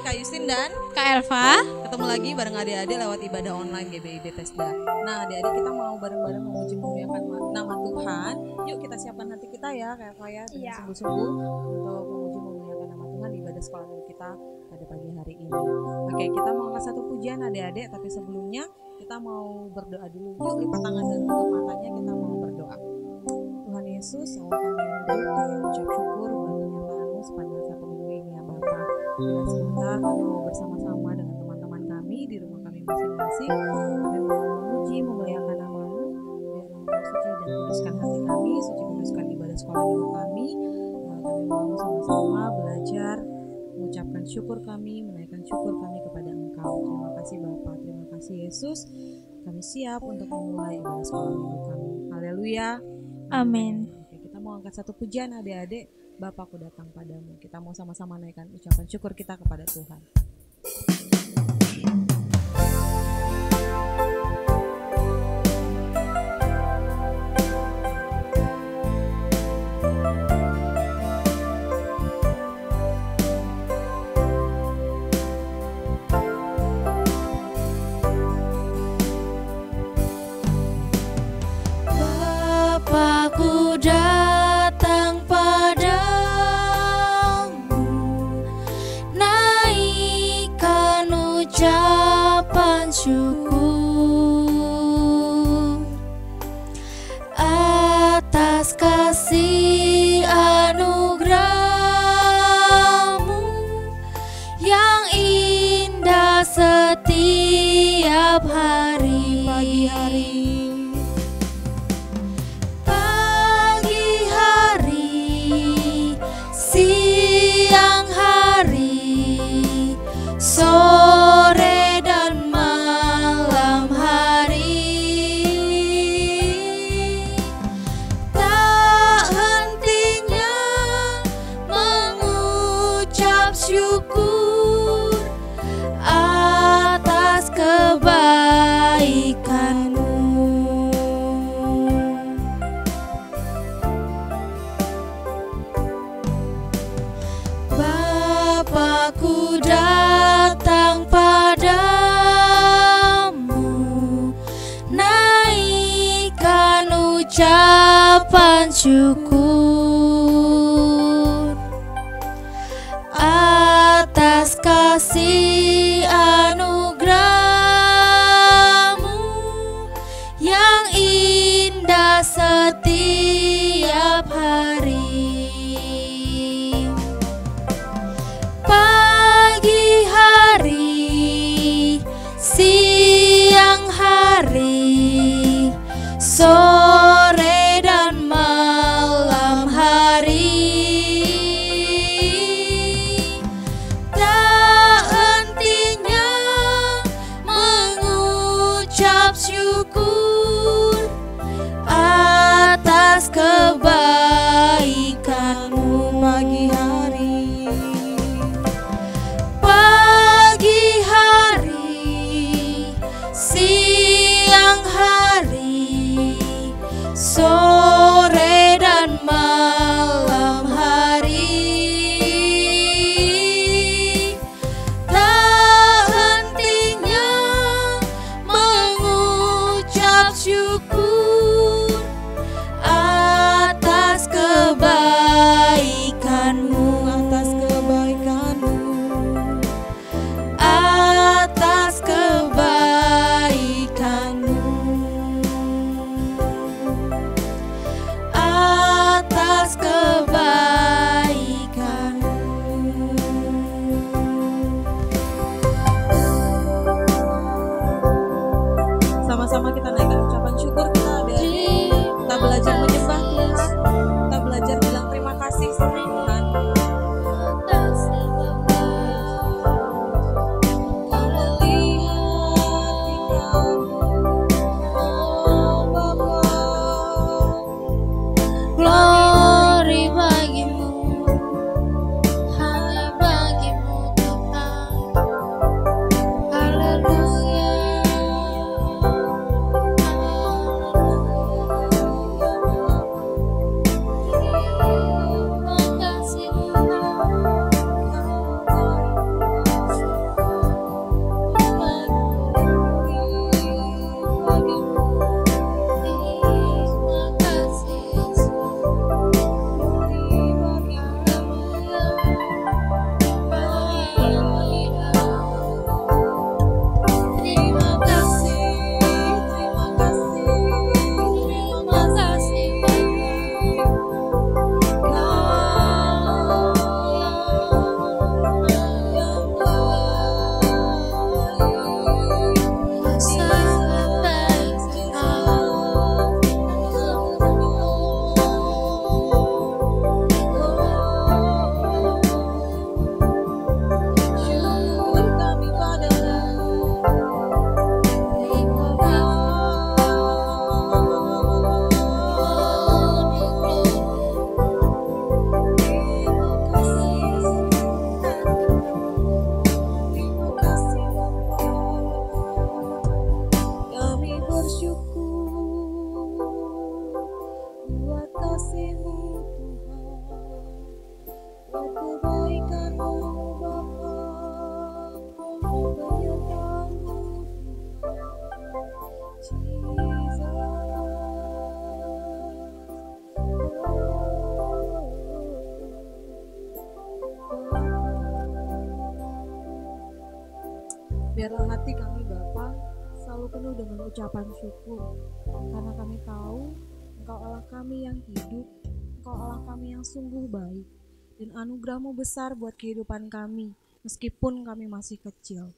Kak Yustin dan Kak Elva. ketemu lagi bareng adik-adik lewat ibadah online GBI Bethesda. Nah adik-adik kita mau bareng-bareng memuji memuliakan nama Tuhan. Yuk kita siapkan hati kita ya Kak Elva ya, dengan sungguh-sungguh untuk memuji memuliakan nama Tuhan di ibadah sekolah minggu kita pada pagi hari ini. Oke, kita mau angkat satu pujian adik-adik, tapi sebelumnya kita mau berdoa dulu. Yuk lipat tangan dan tutup matanya, kita mau berdoa. Tuhan Yesus, Allah kami hidup, kami ucap syukur buat kenyataanmu sepanjang satu minggu ini ya Bapak. Dan sebentar kami mau bersama-sama dengan teman-teman kami di rumah kami masing-masing. Kami mau memuji, memuliakan nama-Mu, biar Engkau suci dan kuduskan hati kami, suci kuduskan ibadah sekolah minggu kami. Kami mau sama-sama belajar, mengucapkan syukur kami, menaikkan syukur kami kepada Engkau. Terima kasih Bapak, terima kasih Yesus. Kami siap untuk memulai ibadah sekolah minggu kami. Haleluya. Amin. Oke, kita mau angkat satu pujian adik-adik. Bapakku datang padamu. Kita mau sama-sama naikkan ucapan syukur kita kepada Tuhan. Bapakku datang padamu, naikkan ucapan syukur atas kasih anugerah-Mu yang indah setiap hari. Pagi hari, siang hari, sore dan malam hari, tak hentinya mengucap syukur atas kebaikan-Mu. Bapakku datang padamu, naikkan ucapan syukur atas kasih anugerah-Mu yang indah setiap hari. Pagi hari, siang hari, sore dan malam hari, tak henti Biarlah hati kami Bapa selalu penuh dengan ucapan syukur, karena kami tahu Engkau Allah kami yang hidup, Engkau Allah kami yang sungguh baik, dan anugerah-Mu besar buat kehidupan kami, meskipun kami masih kecil.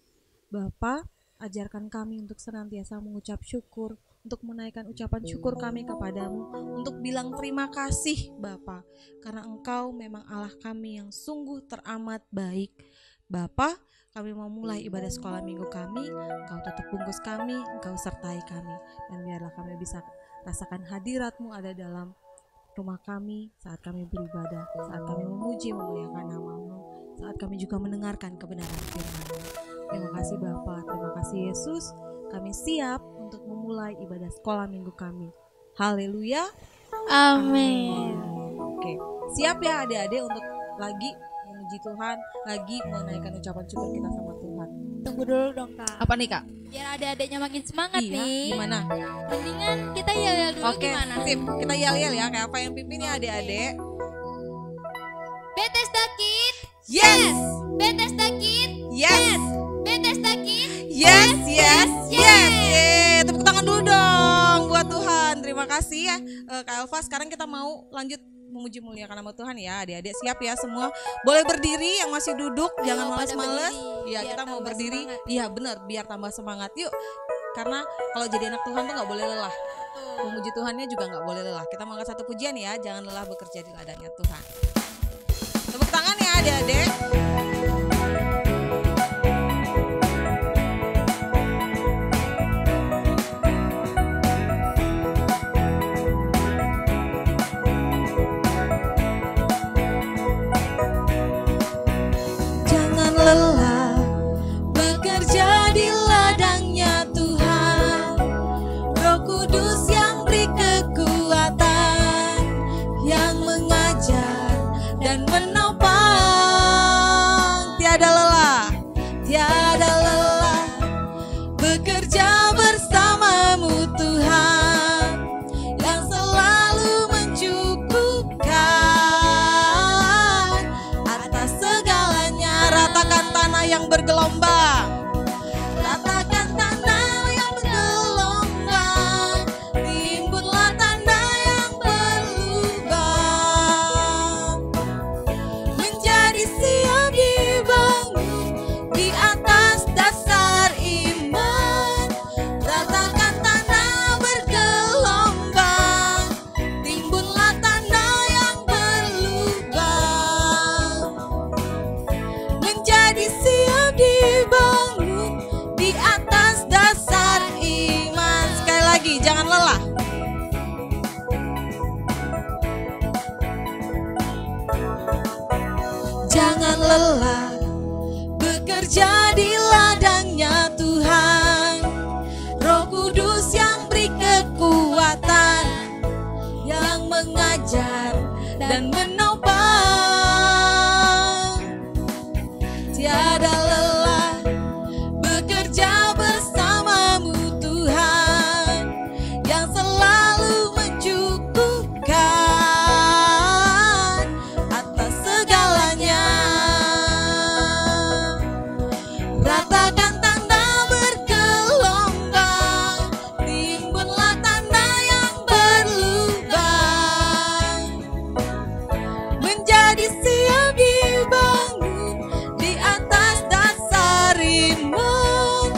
Bapa, ajarkan kami untuk senantiasa mengucap syukur, untuk menaikkan ucapan syukur kami kepadamu, untuk bilang terima kasih Bapa, karena Engkau memang Allah kami yang sungguh teramat baik. Bapa, kami mau mulai ibadah sekolah minggu kami, Engkau tutup bungkus kami, Engkau sertai kami, dan biarlah kami bisa rasakan hadirat-Mu ada dalam rumah kami saat kami beribadah, saat kami memuji memuliakan nama-Mu, saat kami juga mendengarkan kebenaran firman-Mu. Terima kasih Bapa, terima kasih Yesus. Kami siap untuk memulai ibadah sekolah minggu kami. Haleluya. Amin. Oke, siap ya adik-adik untuk lagi memuji Tuhan, lagi menaikkan ucapan syukur kita sama Tuhan. Tunggu dulu dong Kak. Apa nih Kak? Biar adik-adiknya makin semangat Iya, nih. gimana? Mendingan kita yel-yel dulu. Oke, gimana? sip. Kita yel-yel ya, kayak apa yang pimpin ya adik-adik. Bethesda Kids. Yes. Bethesda Kids. Yes. Bethesda Kids. Yes, yes, yes. Yeay, tepuk tangan dulu dong buat Tuhan. Terima kasih ya Kak Elva. Sekarang kita mau lanjut memuji muliakan nama Tuhan ya. Adik-adik siap ya semua. Boleh berdiri yang masih duduk, jangan males-males. Iya, kita mau berdiri. Iya, benar, biar tambah semangat. Yuk. Karena kalau jadi anak Tuhan tuh nggak boleh lelah. Memuji Tuhannya juga nggak boleh lelah. Kita mau angkat satu pujian ya, jangan lelah bekerja di ladangnya Tuhan. Tepuk tangan ya adik-adik. Jangan lelah bekerja di ladangnya Tuhan. Roh Kudus yang beri kekuatan, yang mengajar dan menopang. Tiada lelah, tiada lelah bekerja bersamamu Tuhan, yang selalu mencukupkan atas segalanya. Ratakan tanah yang bergelombang, ratakan tanah yang bergelombang, timbunlah tanda yang berlubang, menjadi siap dibangun di atas dasar iman. Ratakan tanah bergelombang, timbunlah tanda yang berlubang, menjadi siap dibangun di atas dasar iman. Sekali lagi, jangan lelah. Jangan lelah bekerja di ladangnya Tuhan. Roh Kudus yang beri kekuatan, yang mengajar dan menopang. Tiada lelah bekerja bersamamu Tuhan, yang selalu mencukupkan atas segalanya. Ratakan tanda bergelombang, timbunlah tanda yang berlubang, menjadi siap dibangun di atas dasar iman.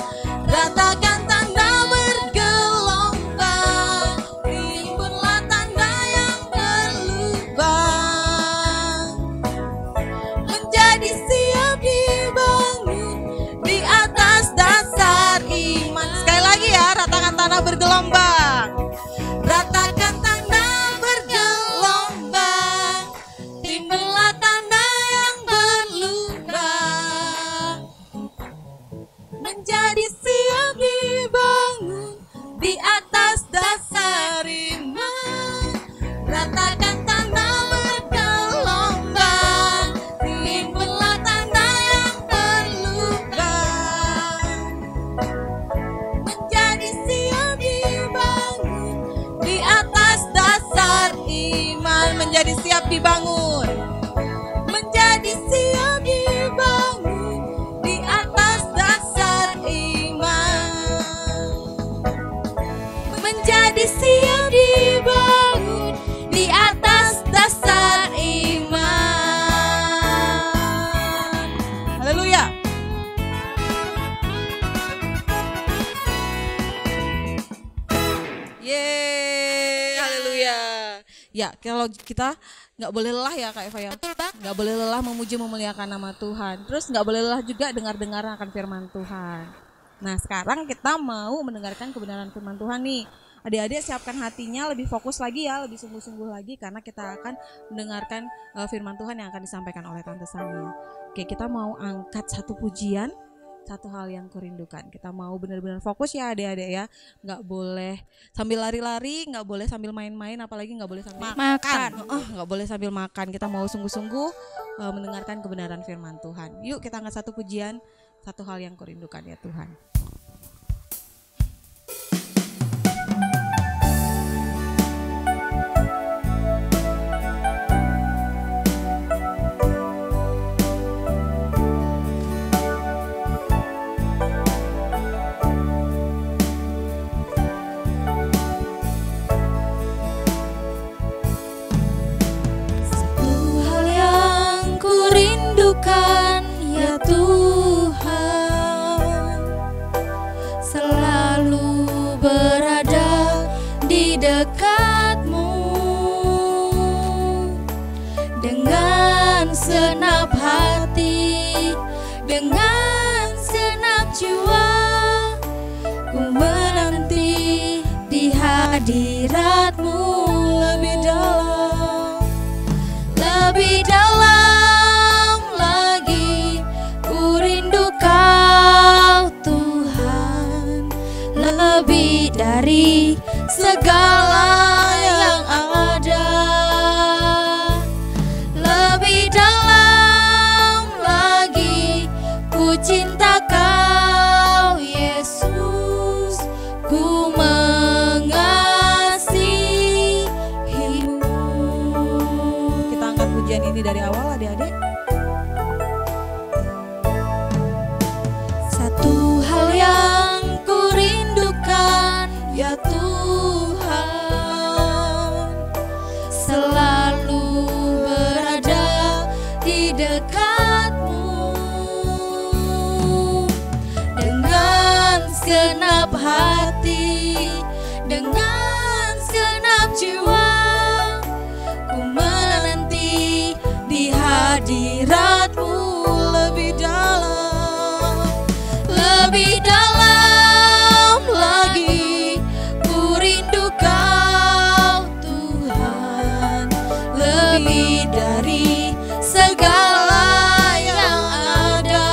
Ratakan tanda bergelombang, timbunlah tanda yang berlubang, menjadi siap dibangun di atas dasar iman. Sekali lagi ya, ratakan tanah bergelombang, ratakan tanah bergelombang, timbullah tanda yang berlubang, menjadi siap dibangun di atas dasar iman. Ratakan tanah bergelombang, timbullah tanda yang berlubang, menjadi siap dibangun di atas dasar iman. Menjadi siap dibangun, menjadi siap dibangun di atas dasar iman. Ya, kalau kita nggak boleh lelah ya Kak Eva ya. Betul Bang. Nggak boleh lelah memuji memuliakan nama Tuhan. Terus nggak boleh lelah juga dengar-dengar akan firman Tuhan. Nah sekarang kita mau mendengarkan kebenaran firman Tuhan nih. Adik-adik siapkan hatinya lebih fokus lagi ya, lebih sungguh-sungguh lagi karena kita akan mendengarkan firman Tuhan yang akan disampaikan oleh Tante Sania. Oke, kita mau angkat satu pujian. Satu hal yang kurindukan. Kita mau benar-benar fokus ya adik-adik ya. Nggak boleh sambil lari-lari, nggak boleh sambil main-main, apalagi nggak boleh sambil makan. Nggak boleh sambil makan. Kita mau sungguh-sungguh mendengarkan kebenaran firman Tuhan. Yuk kita angkat satu pujian, satu hal yang kurindukan ya Tuhan. Ya Tuhan, selalu berada di dekat-Mu dengan senap hati, dengan senap jiwa, ku menanti di hadirat-Mu lebih dalam, lebih dalam. Lebih dari segala yang ada, lebih dalam lagi ku cinta Kau Yesus, ku mengasihi-Mu. Kita angkat pujian ini dari awal adik-adik. Satu hal yang ya Tuhan, selalu berada di dekat-Mu dengan segenap hati, dengan segenap jiwa, ku menanti di hadirat-Mu lebih dalam, lebih dalam. Lebih dari segala yang ada,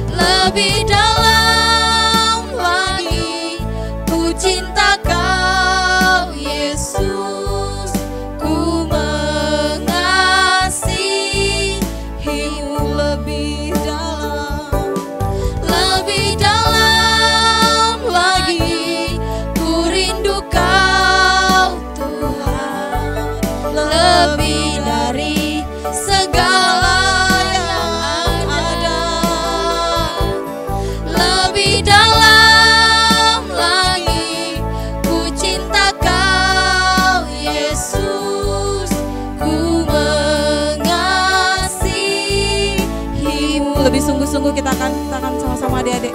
lebih dalam lagi ku cinta Kau Yesus, ku mengasihi-Mu lebih dalam, lebih dalam lagi ku rindu Kau Tuhan. Lebih dari segala yang ada, lebih dalam lagi ku cinta Kau Yesus, ku mengasihi-Mu. Lebih sungguh-sungguh kita akan sama-sama adik-adik.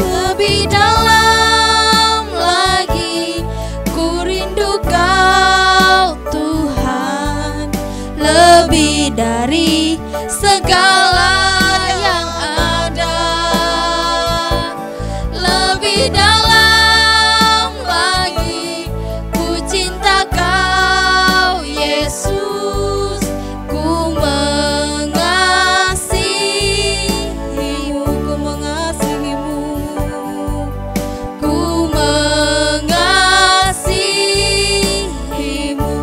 Lebih dalam lagi ku rindu Kau Tuhan, lebih dari segala yang ada, lebih dalam lagi ku cinta Kau Yesus, ku mengasihi-Mu, ku mengasihi-Mu, ku mengasihi-Mu,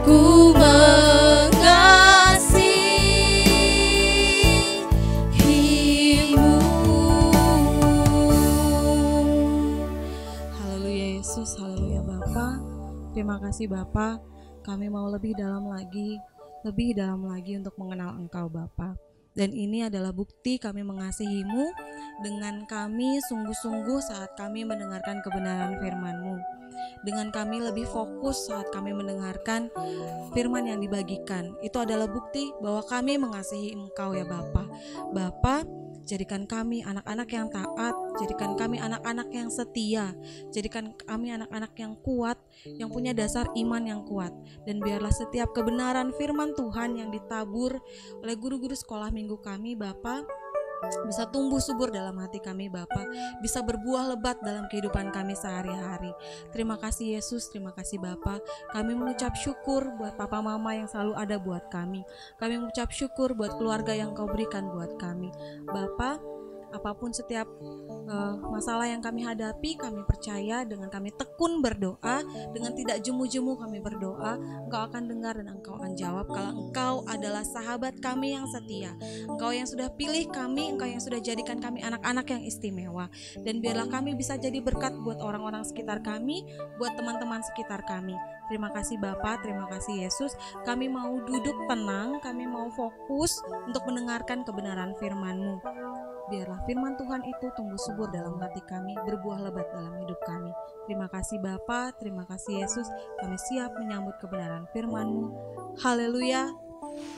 ku mengasihi-Mu. Haleluya Yesus, haleluya Bapa. Terima kasih Bapa. Kami mau lebih dalam lagi untuk mengenal Engkau Bapa. Dan ini adalah bukti kami mengasihi-Mu dengan kami sungguh-sungguh saat kami mendengarkan kebenaran firman-Mu. Dengan kami lebih fokus saat kami mendengarkan firman yang dibagikan. Itu adalah bukti bahwa kami mengasihi Engkau ya Bapa. Bapa, jadikan kami anak-anak yang taat, Jadikan kami anak-anak yang setia. Jadikan kami anak-anak yang kuat, yang punya dasar iman yang kuat. Dan biarlah setiap kebenaran firman Tuhan yang ditabur oleh guru-guru sekolah minggu kami, Bapa, bisa tumbuh subur dalam hati kami, Bapa, bisa berbuah lebat dalam kehidupan kami sehari-hari. Terima kasih Yesus, terima kasih Bapa. Kami mengucap syukur buat Papa Mama yang selalu ada buat kami. Kami mengucap syukur buat keluarga yang Kau berikan buat kami, Bapa. Apapun setiap masalah yang kami hadapi, kami percaya dengan kami tekun berdoa, dengan tidak jemu-jemu kami berdoa, Engkau akan dengar dan Engkau akan jawab. Kalau Engkau adalah sahabat kami yang setia, Engkau yang sudah pilih kami, Engkau yang sudah jadikan kami anak-anak yang istimewa. Dan biarlah kami bisa jadi berkat buat orang-orang sekitar kami, buat teman-teman sekitar kami. Terima kasih Bapa, terima kasih Yesus. Kami mau duduk tenang, kami mau fokus untuk mendengarkan kebenaran firman-Mu. Biarlah firman Tuhan itu tumbuh subur dalam hati kami, berbuah lebat dalam hidup kami. Terima kasih Bapa, terima kasih Yesus. Kami siap menyambut kebenaran firman-Mu. Haleluya.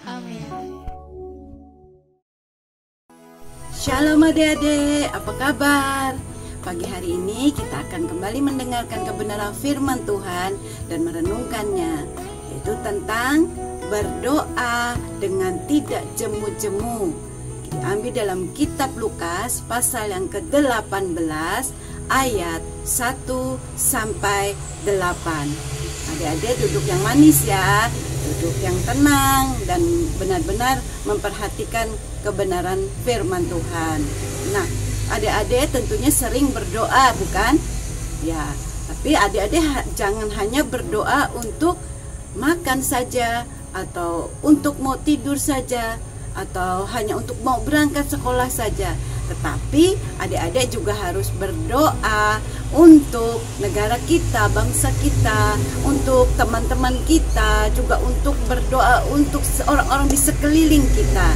Amin. Shalom adik-adik, apa kabar? Pagi hari ini kita akan kembali mendengarkan kebenaran firman Tuhan dan merenungkannya, yaitu tentang berdoa dengan tidak jemu-jemu. Diambil dalam kitab Lukas pasal yang ke-18 ayat 1 sampai 8. Adik-adik duduk yang manis ya, duduk yang tenang dan benar-benar memperhatikan kebenaran firman Tuhan. Nah, adik-adik tentunya sering berdoa, bukan? Ya, tapi adik-adik jangan hanya berdoa untuk makan saja, atau untuk mau tidur saja, atau hanya untuk mau berangkat sekolah saja. Tetapi adik-adik juga harus berdoa untuk negara kita, bangsa kita, untuk teman-teman kita, juga untuk berdoa untuk orang-orang di sekeliling kita.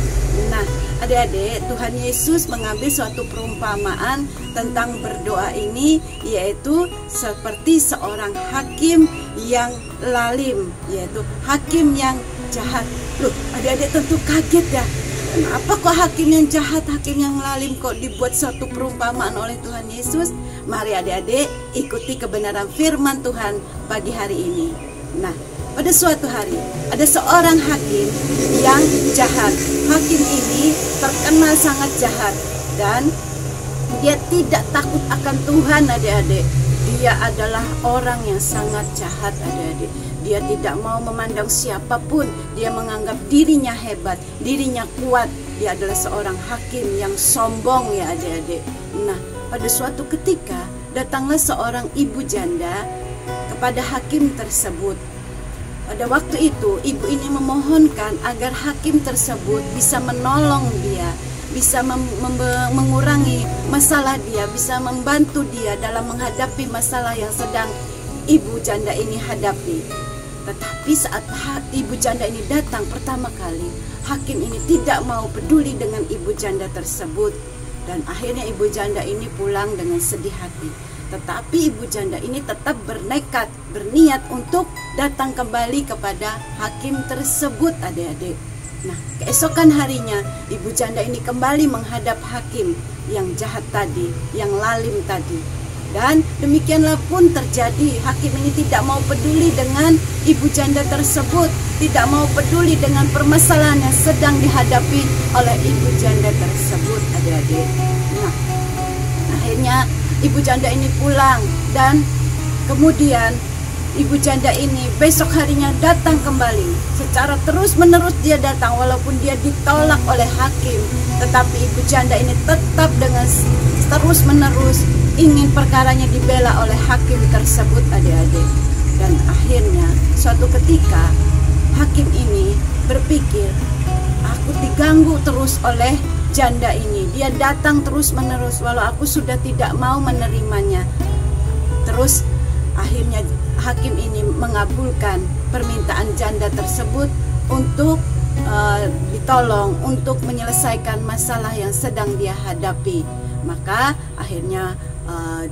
Nah, adik-adik, Tuhan Yesus mengambil suatu perumpamaan tentang berdoa ini, yaitu seperti seorang hakim yang lalim, yaitu hakim yang jahat. Loh, adik-adik tentu kaget ya. Kenapa kok hakim yang jahat, hakim yang lalim kok dibuat suatu perumpamaan oleh Tuhan Yesus? Mari adik-adik ikuti kebenaran firman Tuhan pagi hari ini. Nah, pada suatu hari ada seorang hakim yang jahat. Hakim ini terkenal sangat jahat dan dia tidak takut akan Tuhan, adik-adik. Dia adalah orang yang sangat jahat, adik-adik. Dia tidak mau memandang siapapun. Dia menganggap dirinya hebat, dirinya kuat. Dia adalah seorang hakim yang sombong ya adik-adik. Nah, pada suatu ketika datanglah seorang ibu janda kepada hakim tersebut. Pada waktu itu ibu ini memohonkan agar hakim tersebut bisa menolong dia, bisa mengurangi masalah dia, bisa membantu dia dalam menghadapi masalah yang sedang ibu janda ini hadapi. Tetapi saat ibu janda ini datang pertama kali, hakim ini tidak mau peduli dengan ibu janda tersebut. Dan akhirnya ibu janda ini pulang dengan sedih hati. Tetapi ibu janda ini tetap bernekat, berniat untuk datang kembali kepada hakim tersebut, adik-adik. Nah, keesokan harinya ibu janda ini kembali menghadap hakim yang jahat tadi, yang lalim tadi. Dan demikianlah pun terjadi. Hakim ini tidak mau peduli dengan ibu janda tersebut, tidak mau peduli dengan permasalahan yang sedang dihadapi oleh ibu janda tersebut, adik-adik. Nah, akhirnya ibu janda ini pulang dan kemudian ibu janda ini besok harinya datang kembali. Secara terus-menerus dia datang walaupun dia ditolak oleh hakim. Tetapi ibu janda ini tetap dengan terus-menerus ingin perkaranya dibela oleh hakim tersebut, adik-adik. Dan akhirnya suatu ketika hakim ini berpikir, aku diganggu terus oleh janda ini. Dia datang terus-menerus walau aku sudah tidak mau menerimanya. Terus akhirnya hakim ini mengabulkan permintaan janda tersebut untuk ditolong, untuk menyelesaikan masalah yang sedang dia hadapi. Maka akhirnya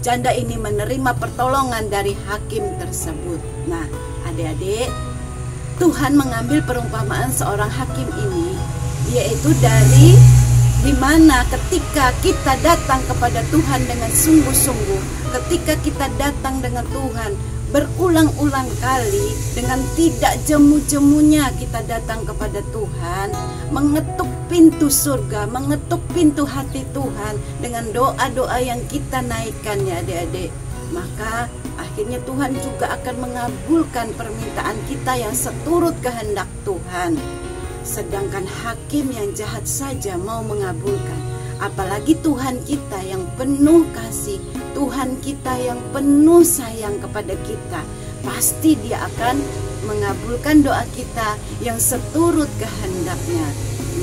janda ini menerima pertolongan dari hakim tersebut. Nah, adik-adik, Tuhan mengambil perumpamaan seorang hakim ini, yaitu dari di mana ketika kita datang kepada Tuhan dengan sungguh-sungguh, ketika kita datang dengan Tuhan berulang-ulang kali dengan tidak jemu-jemunya kita datang kepada Tuhan, mengetuk pintu surga, mengetuk pintu hati Tuhan dengan doa-doa yang kita naikkan ya adik-adik, maka akhirnya Tuhan juga akan mengabulkan permintaan kita yang seturut kehendak Tuhan. Sedangkan hakim yang jahat saja mau mengabulkan, apalagi Tuhan kita yang penuh kasih, Tuhan kita yang penuh sayang kepada kita, pasti Dia akan mengabulkan doa kita yang seturut kehendaknya.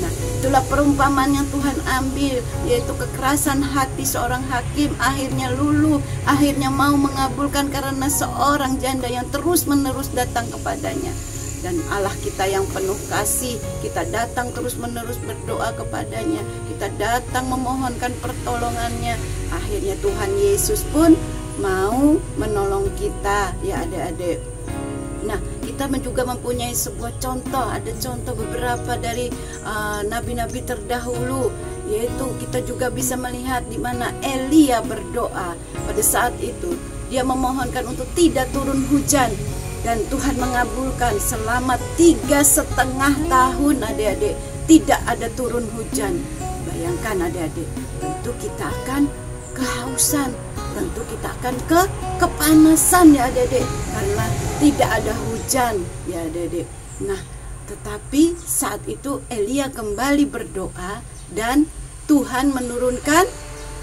Nah, itulah perumpamaan yang Tuhan ambil, yaitu kekerasan hati seorang hakim akhirnya luluh, akhirnya mau mengabulkan karena seorang janda yang terus-menerus datang kepadanya. Dan Allah kita yang penuh kasih, kita datang terus-menerus berdoa kepadanya, kita datang memohonkan pertolongannya. Akhirnya Tuhan Yesus pun mau menolong kita ya adik-adik. Nah, kita juga mempunyai sebuah contoh, ada contoh beberapa dari nabi-nabi terdahulu, yaitu kita juga bisa melihat di mana Elia berdoa. Pada saat itu dia memohonkan untuk tidak turun hujan, dan Tuhan mengabulkan selama 3,5 tahun adik-adik tidak ada turun hujan. Bayangkan adik-adik, tentu kita akan kehausan, tentu kita akan kepanasan ya adik-adik, karena tidak ada hujan ya adik-adik. Nah, tetapi saat itu Elia kembali berdoa dan Tuhan menurunkan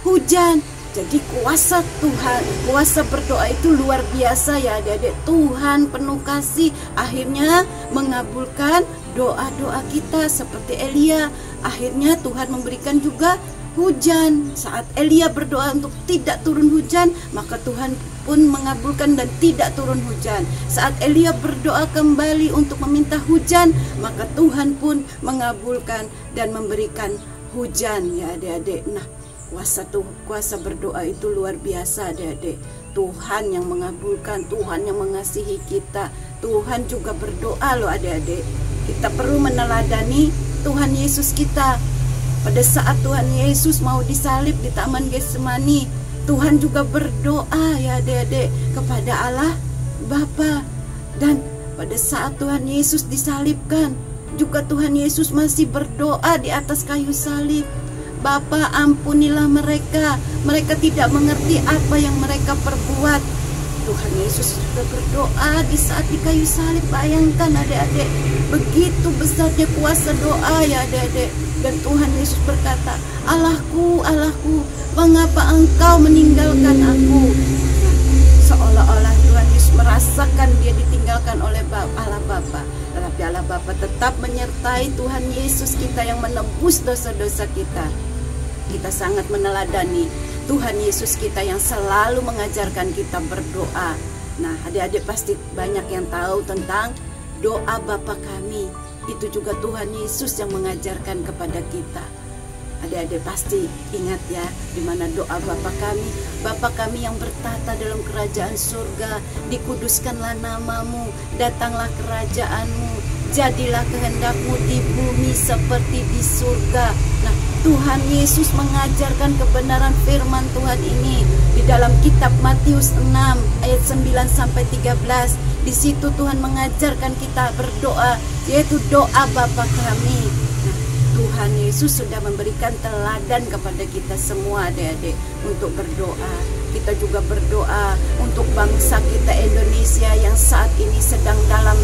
hujan. Jadi kuasa Tuhan, kuasa berdoa itu luar biasa ya adik-adik. Tuhan penuh kasih akhirnya mengabulkan doa-doa kita seperti Elia. Akhirnya Tuhan memberikan juga hujan. Saat Elia berdoa untuk tidak turun hujan, maka Tuhan pun mengabulkan dan tidak turun hujan. Saat Elia berdoa kembali untuk meminta hujan, maka Tuhan pun mengabulkan dan memberikan hujan ya adik-adik. Nah, kuasa berdoa itu luar biasa adik-adik. Tuhan yang mengabulkan, Tuhan yang mengasihi kita. Tuhan juga berdoa loh adik-adik. Kita perlu meneladani Tuhan Yesus kita. Pada saat Tuhan Yesus mau disalib di Taman Getsemani, Tuhan juga berdoa ya adik-adik kepada Allah Bapa. Dan pada saat Tuhan Yesus disalibkan, juga Tuhan Yesus masih berdoa di atas kayu salib. Bapa, ampunilah mereka, mereka tidak mengerti apa yang mereka perbuat. Tuhan Yesus juga berdoa di saat di kayu salib. Bayangkan adik-adik, begitu besarnya kuasa doa ya adik-adik. Dan Tuhan Yesus berkata, Allahku, Allahku, mengapa engkau meninggalkan aku? Seolah-olah Tuhan Yesus merasakan dia ditinggalkan oleh Allah Bapa. Tetapi Allah Bapa tetap menyertai Tuhan Yesus kita yang menebus dosa-dosa kita. Kita sangat meneladani Tuhan Yesus kita yang selalu mengajarkan kita berdoa. Nah, adik-adik pasti banyak yang tahu tentang doa Bapa kami. Itu juga Tuhan Yesus yang mengajarkan kepada kita. Adik-adik pasti ingat ya, di mana doa Bapa kami yang bertata dalam kerajaan surga, dikuduskanlah namamu, datanglah kerajaanmu, jadilah kehendakmu di bumi seperti di surga. Nah, Tuhan Yesus mengajarkan kebenaran firman Tuhan ini di dalam kitab Matius 6 ayat 9 sampai 13. Di situ Tuhan mengajarkan kita berdoa, yaitu doa Bapa kami. Nah, Tuhan Yesus sudah memberikan teladan kepada kita semua adik-adik untuk berdoa. Kita juga berdoa untuk bangsa kita Indonesia yang saat ini sedang dalam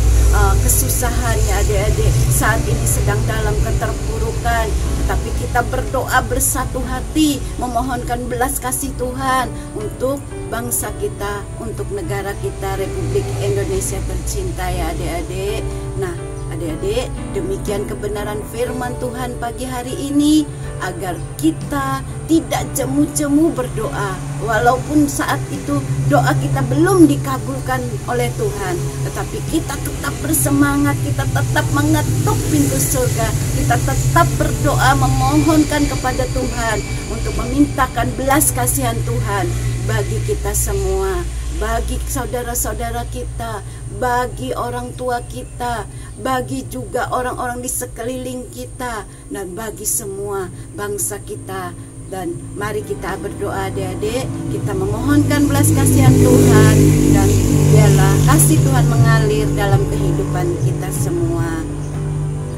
kesusahan ya adik-adik, saat ini sedang dalam keterpurukan. Tapi kita berdoa bersatu hati, memohonkan belas kasih Tuhan untuk bangsa kita, untuk negara kita, Republik Indonesia tercinta ya adik-adik. Nah, adik-adik, demikian kebenaran firman Tuhan pagi hari ini, agar kita tidak jemu-jemu berdoa, walaupun saat itu doa kita belum dikabulkan oleh Tuhan, tetapi kita tetap bersemangat, kita tetap mengetuk pintu surga, kita tetap berdoa memohonkan kepada Tuhan untuk memintakan belas kasihan Tuhan bagi kita semua, bagi saudara-saudara kita, bagi orang tua kita, bagi juga orang-orang di sekeliling kita, dan bagi semua bangsa kita. Dan mari kita berdoa adik-adik, kita memohonkan belas kasihan Tuhan, dan biarlah kasih Tuhan mengalir dalam kehidupan kita semua.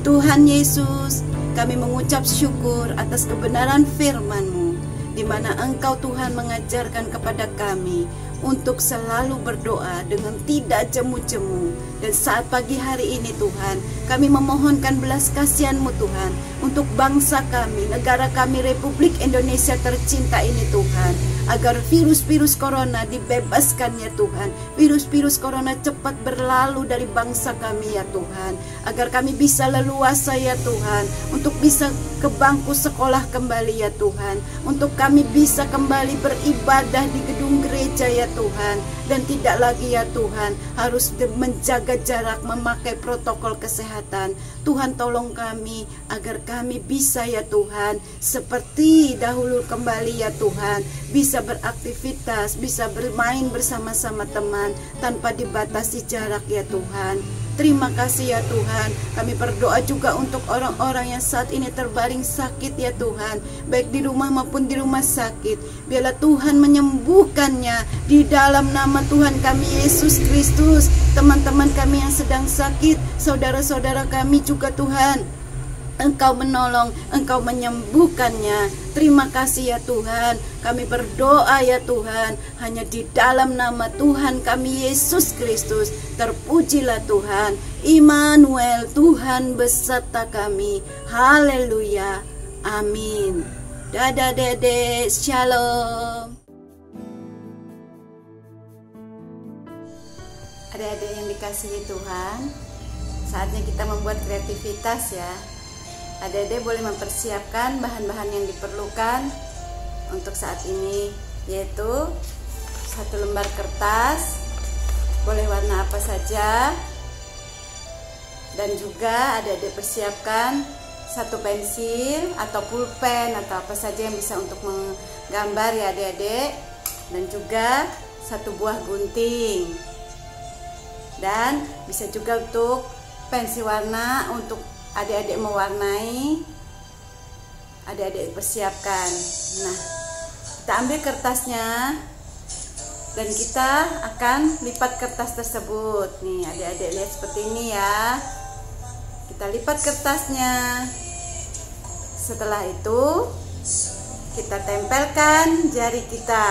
Tuhan Yesus, kami mengucap syukur atas kebenaran firman-Mu, di mana Engkau Tuhan mengajarkan kepada kami untuk selalu berdoa dengan tidak jemu-jemu. Dan saat pagi hari ini Tuhan, kami memohonkan belas kasihan-Mu Tuhan untuk bangsa kami, negara kami, Republik Indonesia tercinta ini Tuhan, agar virus-virus corona dibebaskan ya Tuhan. Virus-virus corona cepat berlalu dari bangsa kami ya Tuhan, agar kami bisa leluasa ya Tuhan, untuk bisa ke bangku sekolah kembali ya Tuhan, untuk kami bisa kembali beribadah di gedung gereja ya Tuhan, dan tidak lagi ya Tuhan harus menjaga jarak, memakai protokol kesehatan. Tuhan tolong kami agar kami bisa ya Tuhan seperti dahulu kembali ya Tuhan, bisa beraktivitas, bisa bermain bersama-sama teman tanpa dibatasi jarak ya Tuhan. Terima kasih ya Tuhan. Kami berdoa juga untuk orang-orang yang saat ini terbaring sakit ya Tuhan, baik di rumah maupun di rumah sakit. Biarlah Tuhan menyembuhkannya di dalam nama Tuhan kami Yesus Kristus. Teman-teman kami yang sedang sakit, saudara-saudara kami juga Tuhan, Engkau menolong, Engkau menyembuhkannya. Terima kasih ya Tuhan. Kami berdoa ya Tuhan, hanya di dalam nama Tuhan kami Yesus Kristus. Terpujilah Tuhan. Immanuel, Tuhan beserta kami. Haleluya. Amin. Dadah dede, shalom. Adik-adik yang dikasihi Tuhan, saatnya kita membuat kreativitas ya. Adik-adik boleh mempersiapkan bahan-bahan yang diperlukan untuk saat ini, yaitu 1 lembar kertas, boleh warna apa saja, dan juga adik-adik persiapkan 1 pensil atau pulpen atau apa saja yang bisa untuk menggambar ya adik-adik, dan juga 1 buah gunting, dan bisa juga untuk pensil warna untuk adik-adik mewarnai. Adik-adik persiapkan. Nah, kita ambil kertasnya dan kita akan lipat kertas tersebut. Nih adik-adik lihat seperti ini ya. Kita lipat kertasnya. Setelah itu kita tempelkan jari kita.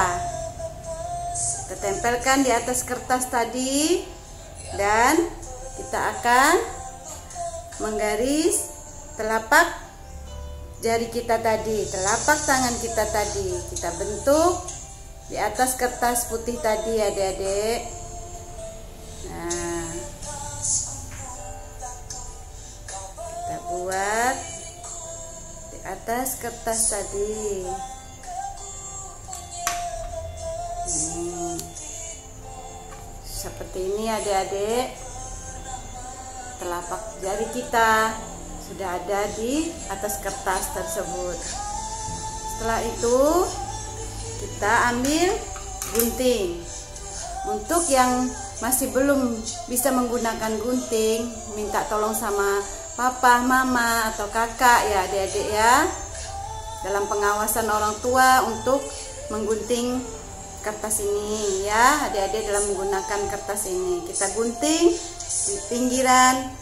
Kita tempelkan di atas kertas tadi, dan kita akan menggaris telapak jari kita tadi, telapak tangan kita tadi, kita bentuk di atas kertas putih tadi adik-adik. Nah, kita buat di atas kertas tadi. Seperti ini adik-adik. Telapak jari kita sudah ada di atas kertas tersebut. Setelah itu kita ambil gunting. Untuk yang masih belum bisa menggunakan gunting, minta tolong sama papa, mama, atau kakak ya adik-adik ya, dalam pengawasan orang tua untuk menggunting kertas ini ya adik-adik. Dalam menggunakan kertas ini kita gunting di pinggiran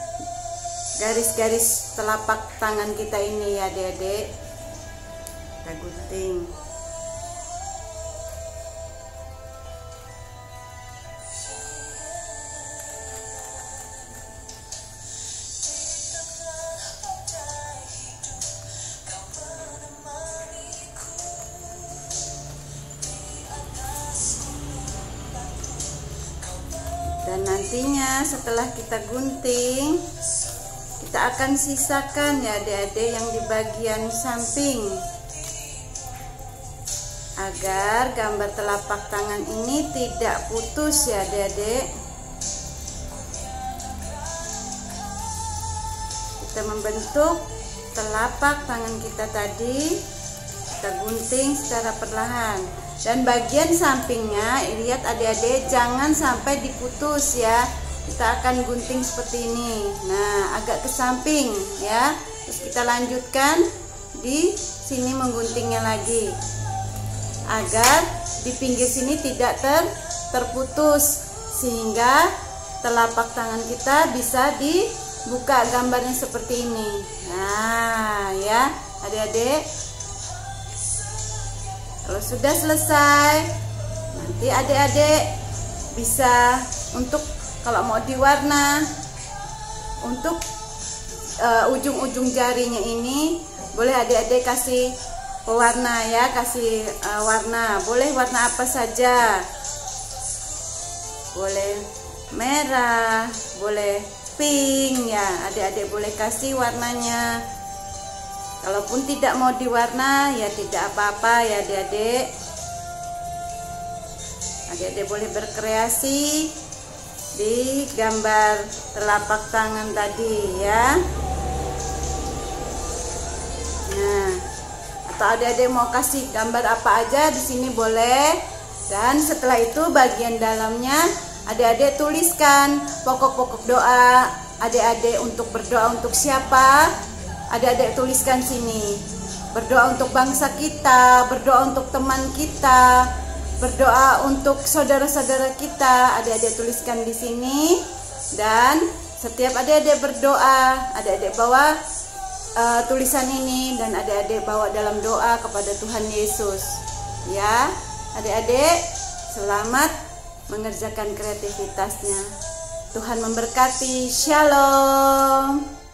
garis-garis telapak tangan kita ini ya adik-adik, kita gunting. Dan nantinya setelah kita gunting, kita akan sisakan ya adik-adik yang di bagian samping, agar gambar telapak tangan ini tidak putus ya adik-adik. Kita membentuk telapak tangan kita tadi, kita gunting secara perlahan. Dan bagian sampingnya, lihat adik-adik, jangan sampai diputus ya. kita akan gunting seperti ini. Nah, agak ke samping ya. Terus kita lanjutkan di sini mengguntingnya lagi agar di pinggir sini tidak terputus, sehingga telapak tangan kita bisa dibuka gambarnya seperti ini. Nah, ya adik-adik, kalau sudah selesai, nanti adik-adik bisa untuk kalau mau diwarna, untuk ujung-ujung jarinya ini boleh adik-adik kasih pewarna ya, kasih warna. Boleh warna apa saja, boleh merah, boleh pink ya, adik-adik boleh kasih warnanya. Kalaupun tidak mau diwarna ya tidak apa-apa ya adik-adik. Adik-adik boleh berkreasi di gambar telapak tangan tadi ya. Nah, atau adik-adik mau kasih gambar apa aja di sini boleh. Dan setelah itu bagian dalamnya adik-adik tuliskan pokok-pokok doa adik-adik. Untuk berdoa untuk siapa, adik-adik tuliskan sini. Berdoa untuk bangsa kita, berdoa untuk teman kita, berdoa untuk saudara-saudara kita, adik-adik tuliskan di sini. Dan setiap adik-adik berdoa, adik-adik bawa tulisan ini dan adik-adik bawa dalam doa kepada Tuhan Yesus. Ya, adik-adik selamat mengerjakan kreativitasnya. Tuhan memberkati. Shalom.